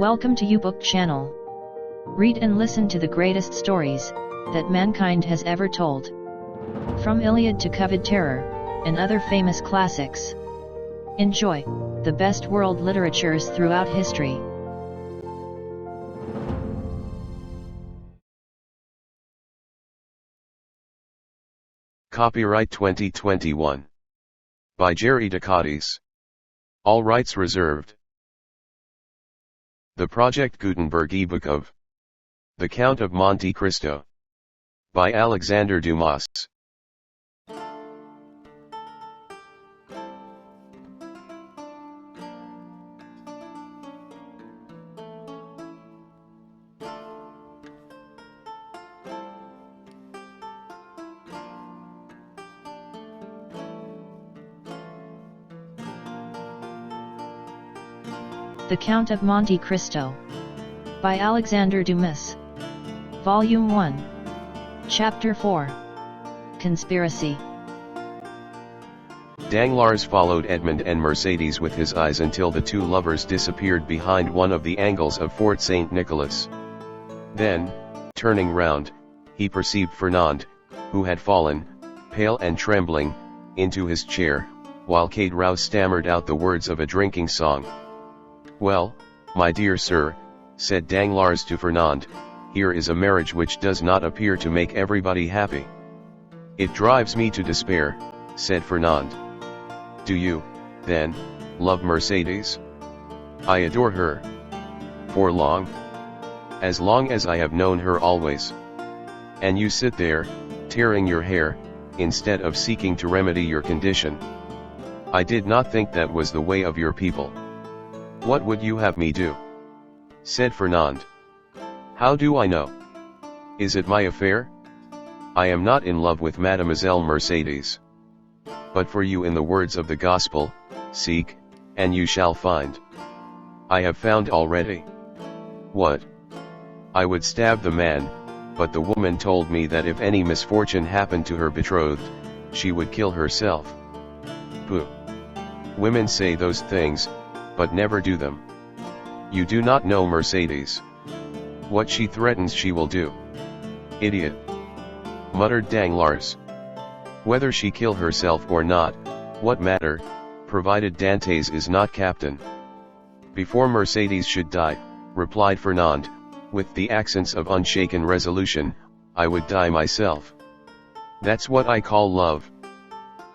Welcome to YouBook channel. Read and listen to the greatest stories that mankind has ever told. From Iliad to Coveted Terror, and other famous classics. Enjoy the best world literatures throughout history. Copyright 2021. By Jerry Ducatis. All rights reserved. The Project Gutenberg ebook of The Count of Monte Cristo. By Alexandre Dumas. The Count of Monte Cristo. By Alexandre Dumas. Volume 1. Chapter 4. Conspiracy. Danglars followed Edmond and Mercedes with his eyes until the two lovers disappeared behind one of the angles of Fort St. Nicholas. Then, turning round, he perceived Fernand, who had fallen, pale and trembling, into his chair, while Kate Rouse stammered out the words of a drinking song. "Well, my dear sir," said Danglars to Fernand, "here is a marriage which does not appear to make everybody happy." "It drives me to despair," said Fernand. "Do you, then, love Mercedes?" "I adore her." "For long?" "As long as I have known her always." "And you sit there, tearing your hair, instead of seeking to remedy your condition." "I did not think that was the way of your people." "What would you have me do?" said Fernand. "How do I know? Is it my affair? I am not in love with Mademoiselle Mercedes. But for you, in the words of the Gospel, seek, and you shall find. I have found already." "What?" "I would stab the man, but the woman told me that if any misfortune happened to her betrothed, she would kill herself." "Pooh! Women say those things, but never do them. You do not know Mercedes. What she threatens she will do." "Idiot!" muttered Danglars. "Whether she kill herself or not, what matter, provided Dantes is not captain." "Before Mercedes should die," replied Fernand, with the accents of unshaken resolution, "I would die myself." "That's what I call love,"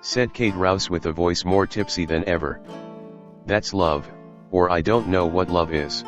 said Kate Rouse with a voice more tipsy than ever. "That's love, or I don't know what love is."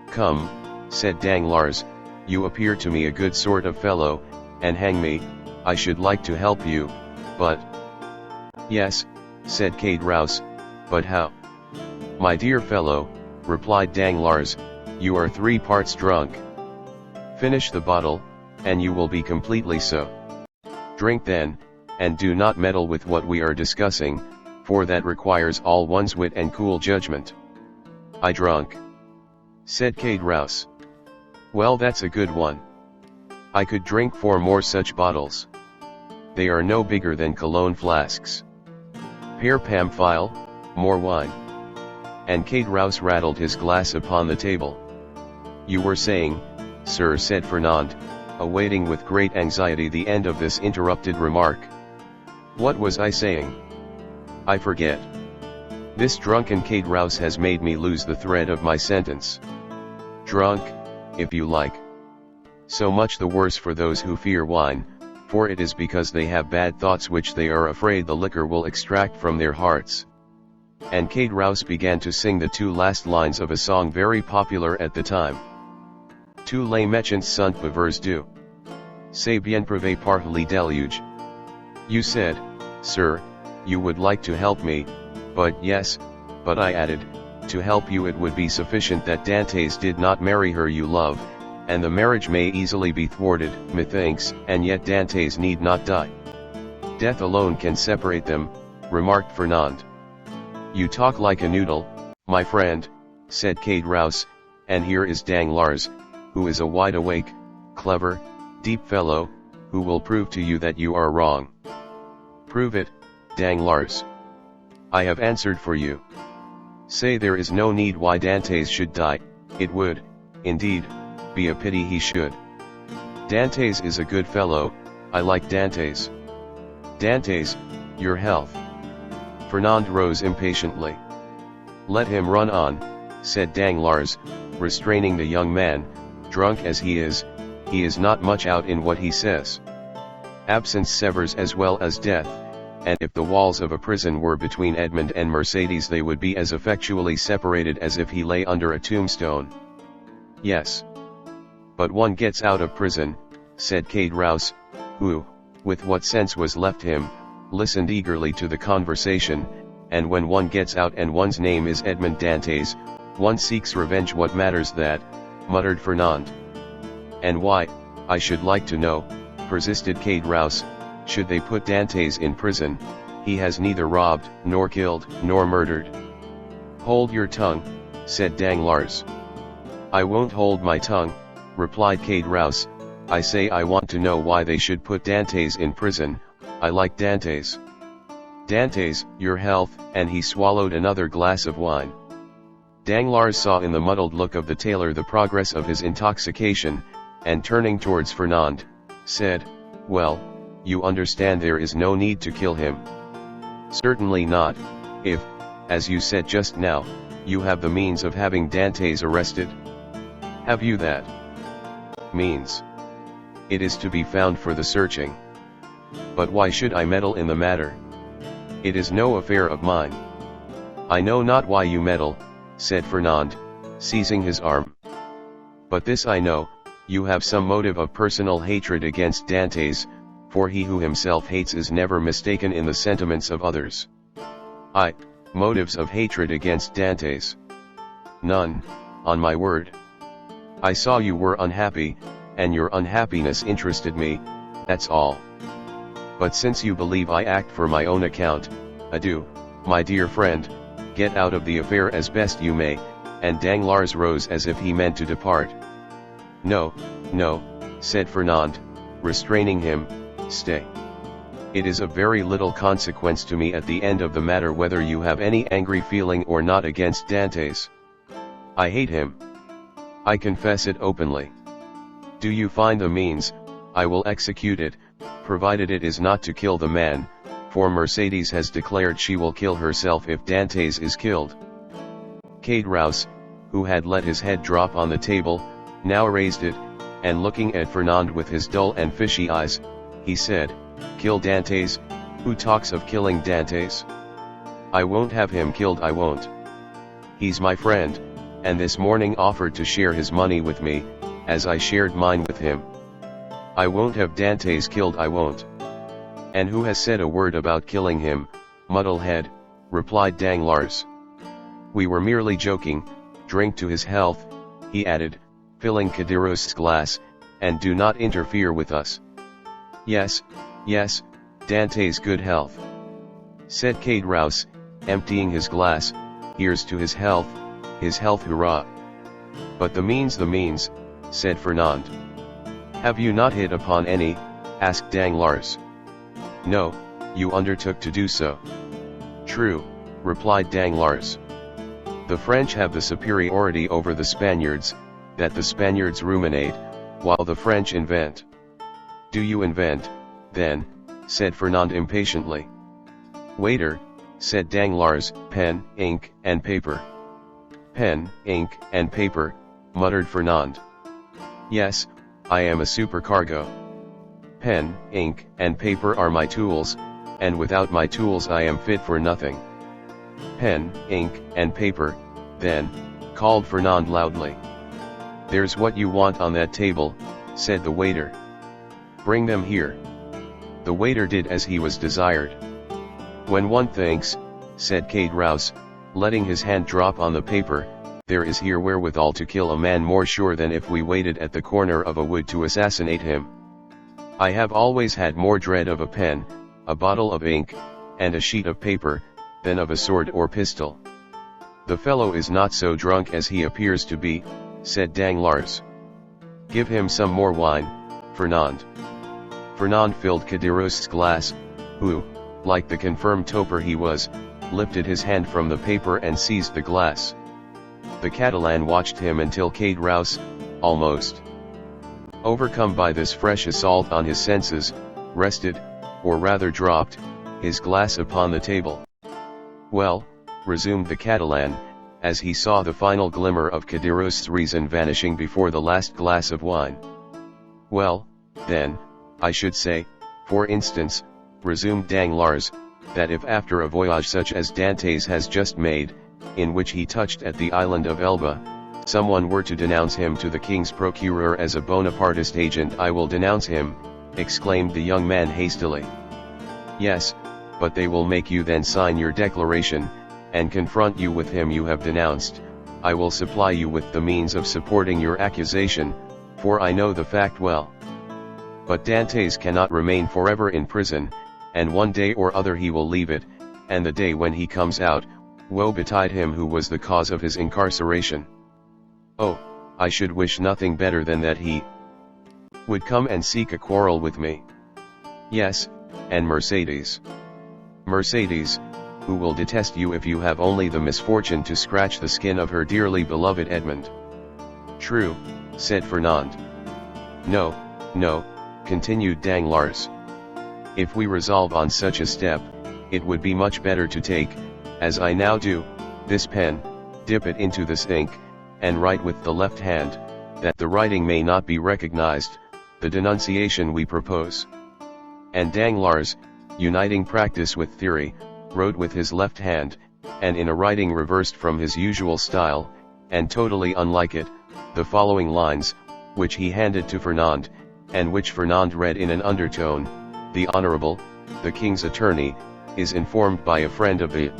"Come," said Danglars, "you appear to me a good sort of fellow, and hang me, I should like to help you, but—" "Yes," said Kate Rouse, "but how?" "My dear fellow," replied Danglars, "you are 3 parts drunk. Finish the bottle, and you will be completely so. Drink then, and do not meddle with what we are discussing, for that requires all one's wit and cool judgment." "I drunk," said Kate Rouse. "Well, that's a good one. I could drink 4 more such bottles. They are no bigger than cologne flasks. Père Pamphile, more wine." And Kate Rouse rattled his glass upon the table. "You were saying, sir," said Fernand, awaiting with great anxiety the end of this interrupted remark. "What was I saying? I forget. This drunken Kate Rouse has made me lose the thread of my sentence. Drunk, if you like. So much the worse for those who fear wine, for it is because they have bad thoughts which they are afraid the liquor will extract from their hearts." And Kate Rouse began to sing the 2 last lines of a song very popular at the time. "Tous les méchants sont pauvres du. C'est bien privé par le déluge." "You said, sir, you would like to help me, but yes, but I added, to help you it would be sufficient that Dantes did not marry her you love, and the marriage may easily be thwarted, methinks, and yet Dantes need not die. Death alone can separate them," remarked Fernand. "You talk like a noodle, my friend," said Kate Rouse, "and here is Danglars, who is a wide-awake, clever, deep fellow, who will prove to you that you are wrong." "Prove it, Danglars." "I have answered for you. Say there is no need why Dantes should die, It would, indeed, be a pity he should. Dantes is a good fellow, I like Dantes. Dantes, your health. Fernand rose impatiently. Let him run on, said Danglars, restraining the young man. Drunk as he is not much out in what he says. Absence severs as well as death, and if the walls of a prison were between Edmond and Mercédès they would be as effectually separated as if he lay under a tombstone. Yes. But one gets out of prison, said Caderousse, who, with what sense was left him, listened eagerly to the conversation, and when one gets out and one's name is Edmond Dantes, one seeks revenge. What matters that, muttered Fernand. And why, I should like to know, persisted Caderousse, should they put Dantes in prison? He has neither robbed, nor killed, nor murdered. Hold your tongue, said Danglars. I won't hold my tongue, replied Caderousse. I say I want to know why they should put Dantes in prison. I like Dantes. Dantes, your health, and he swallowed another glass of wine. Danglars saw in the muddled look of the tailor the progress of his intoxication, and turning towards Fernand, said, well, you understand there is no need to kill him. Certainly not, if, as you said just now, you have the means of having Dantes arrested. Have you that means? It is to be found for the searching. But why should I meddle in the matter? It is no affair of mine. I know not why you meddle, said Fernand, seizing his arm. But this I know, you have some motive of personal hatred against Dantes, for he who himself hates is never mistaken in the sentiments of others. Motives of hatred against Dantes? None, on my word. I saw you were unhappy, and your unhappiness interested me, that's all. But since you believe I act for my own account, adieu, my dear friend, get out of the affair as best you may, and Danglars rose as if he meant to depart. No, no, said Fernand, restraining him, stay. It is of very little consequence to me at the end of the matter whether you have any angry feeling or not against Dantes. I hate him. I confess it openly. Do you find the means, I will execute it, provided it is not to kill the man, for Mercédès has declared she will kill herself if Dantes is killed. Caderousse, who had let his head drop on the table, now raised it, and looking at Fernand with his dull and fishy eyes, he said, kill Dantes? Who talks of killing Dantes? I won't have him killed, I won't. He's my friend, and this morning offered to share his money with me, as I shared mine with him. I won't have Dantes killed, I won't. And who has said a word about killing him, muddlehead, replied Danglars. We were merely joking. Drink to his health, he added, filling Caderousse's glass, and do not interfere with us. Yes, yes, Dantes' good health, said Caderousse, emptying his glass. Here's to his health, hurrah. But the means, said Fernand. Have you not hit upon any? Asked Danglars. No, you undertook to do so. True, replied Danglars. The French have the superiority over the Spaniards, that the Spaniards ruminate, while the French invent. Do you invent, then? Said Fernand impatiently. Waiter, said Danglars, pen, ink, and paper. Pen, ink, and paper, muttered Fernand. Yes, I am a supercargo. Pen, ink, and paper are my tools, and without my tools I am fit for nothing. Pen, ink, and paper, then, called Fernand loudly. There's what you want on that table, said the waiter. Bring them here. The waiter did as he was desired. When one thinks, said Caderousse, letting his hand drop on the paper, there is here wherewithal to kill a man more sure than if we waited at the corner of a wood to assassinate him. I have always had more dread of a pen, a bottle of ink, and a sheet of paper, than of a sword or pistol. The fellow is not so drunk as he appears to be, said Danglars. Give him some more wine, Fernand. Fernand filled Caderousse's glass, who, like the confirmed toper he was, lifted his hand from the paper and seized the glass. The Catalan watched him until Cade Rouse, almost overcome by this fresh assault on his senses, rested, or rather dropped, his glass upon the table. "Well," resumed the Catalan, as he saw the final glimmer of Cadiros's reason vanishing before the last glass of wine. "Well, then, I should say, for instance," resumed Danglars, "that if after a voyage such as Dantes has just made, in which he touched at the island of Elba, someone were to denounce him to the king's procureur as a Bonapartist agent, I will denounce him," exclaimed the young man hastily. "Yes, but they will make you then sign your declaration, and confront you with him you have denounced. I will supply you with the means of supporting your accusation, for I know the fact well. But Dantes cannot remain forever in prison, and one day or other he will leave it, and the day when he comes out, woe betide him who was the cause of his incarceration. Oh, I should wish nothing better than that he would come and seek a quarrel with me. Yes, and Mercedes, who will detest you if you have only the misfortune to scratch the skin of her dearly beloved Edmond." "True," said Fernand. No, continued Danglars. "If we resolve on such a step, it would be much better to take, as I now do, this pen, dip it into this ink, and write with the left hand, that the writing may not be recognized, the denunciation we propose." And Danglars, uniting practice with theory, wrote with his left hand, and in a writing reversed from his usual style, and totally unlike it, the following lines, which he handed to Fernand, and which Fernand read in an undertone: "The Honorable, the King's Attorney, is informed by a friend of the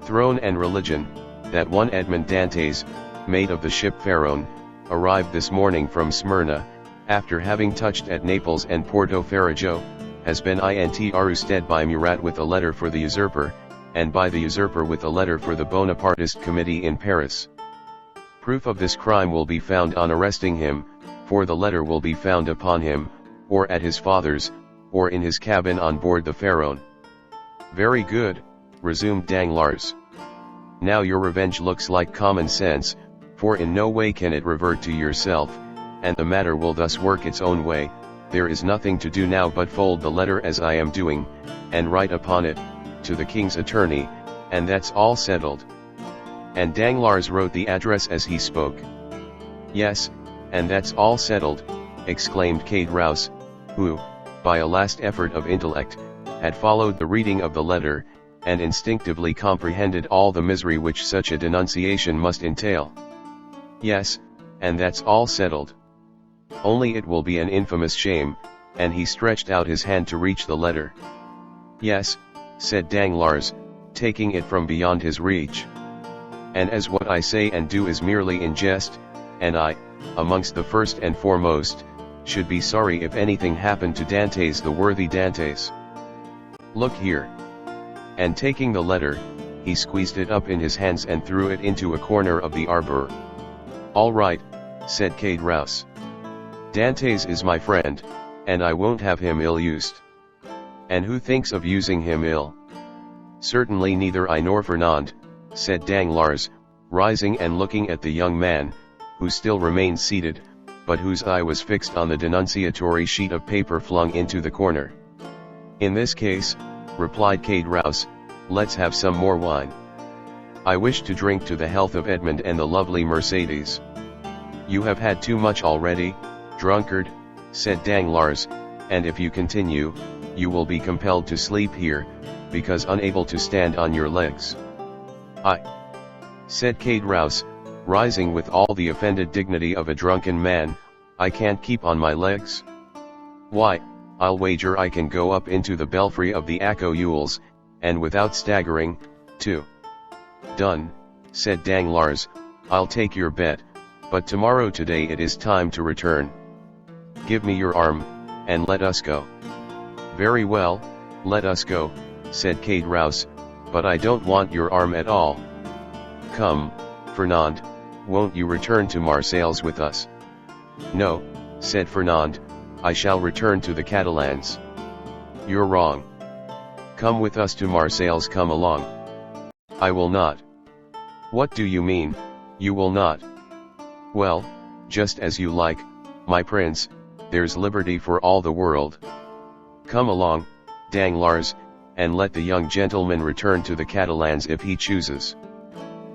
throne and religion, that one Edmond Dantes, mate of the ship Pharaon, arrived this morning from Smyrna, after having touched at Naples and Porto Ferrajo, has been arrested by Murat with a letter for the usurper, and by the usurper with a letter for the Bonapartist committee in Paris. Proof of this crime will be found on arresting him, for the letter will be found upon him, or at his father's, or in his cabin on board the Pharaon." "Very good," resumed Danglars. "Now your revenge looks like common sense, for in no way can it revert to yourself, and the matter will thus work its own way. There is nothing to do now but fold the letter as I am doing, and write upon it, 'To the King's Attorney,' and that's all settled." And Danglars wrote the address as he spoke. "Yes, and that's all settled," exclaimed Cade Rouse, who, by a last effort of intellect, had followed the reading of the letter, and instinctively comprehended all the misery which such a denunciation must entail. "Yes, and that's all settled. Only it will be an infamous shame," and he stretched out his hand to reach the letter. "Yes," said Danglars, taking it from beyond his reach. "And as what I say and do is merely in jest, and I, amongst the first and foremost, should be sorry if anything happened to Dantes, the worthy Dantes. Look here." And taking the letter, he squeezed it up in his hands and threw it into a corner of the arbor. "All right," said Cade Rouse. "Dantes is my friend, and I won't have him ill-used." "And who thinks of using him ill?" "Certainly neither I nor Fernand," said Danglars, rising and looking at the young man, who still remained seated, but whose eye was fixed on the denunciatory sheet of paper flung into the corner. "In this case," replied Cade Rouse, "let's have some more wine. I wish to drink to the health of Edmond and the lovely Mercedes." "You have had too much already, drunkard," said Danglars, "and if you continue, you will be compelled to sleep here, because unable to stand on your legs." "I," said Cade Rouse, rising with all the offended dignity of a drunken man, "I can't keep on my legs? Why, I'll wager I can go up into the belfry of the Accoyules, and without staggering, too." "Done," said Danglars, "I'll take your bet, but tomorrow today it is time to return. Give me your arm, and let us go." "Very well, let us go," said Cade Rouse, "but I don't want your arm at all. Come, Fernand, won't you return to Marseilles with us?" "No," said Fernand, "I shall return to the Catalans." "You're wrong. Come with us to Marseilles, come along." "I will not." "What do you mean, You will not. Well, just as you like, my prince, there's liberty for all the world. Come along, Danglars, and let the young gentleman return to the Catalans if he chooses.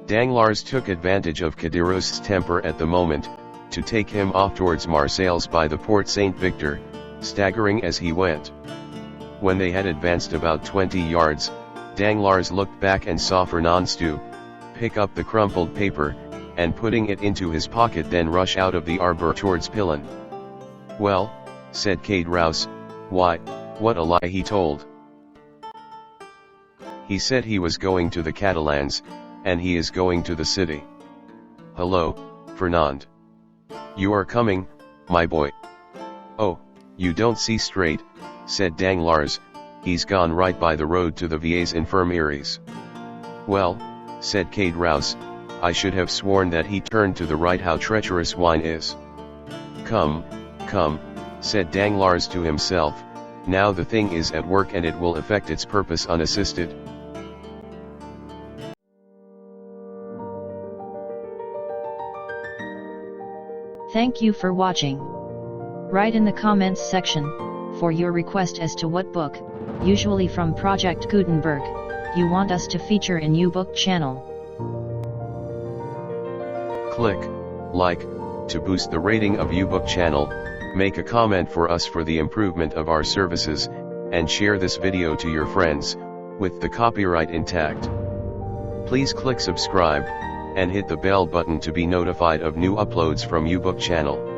Danglars took advantage of Cadiros's temper at the moment, to take him off towards Marseilles by the Porte Saint-Victor, staggering as he went. When they had advanced about 20 yards, Danglars looked back and saw Fernand stoop, pick up the crumpled paper, and putting it into his pocket then rush out of the arbor towards Pilon. Well, said Caderousse, why, what a lie he told. He said he was going to the Catalans, and he is going to the city. Hello, Fernand. You are coming, my boy. Oh, you don't see straight, said Danglars, he's gone right by the road to the Vieilles Infirmeries. Well, said Caderousse, I should have sworn that he turned to the right. How treacherous wine is. Come, come, said Danglars to himself, now the thing is at work and it will effect its purpose unassisted. Thank you for watching. Write in the comments section for your request as to what book, usually from Project Gutenberg, you want us to feature in YouBook channel. Click like to boost the rating of YouBook channel, make a comment for us for the improvement of our services, and share this video to your friends, with the copyright intact. Please click subscribe, and hit the bell button to be notified of new uploads from YouBook channel.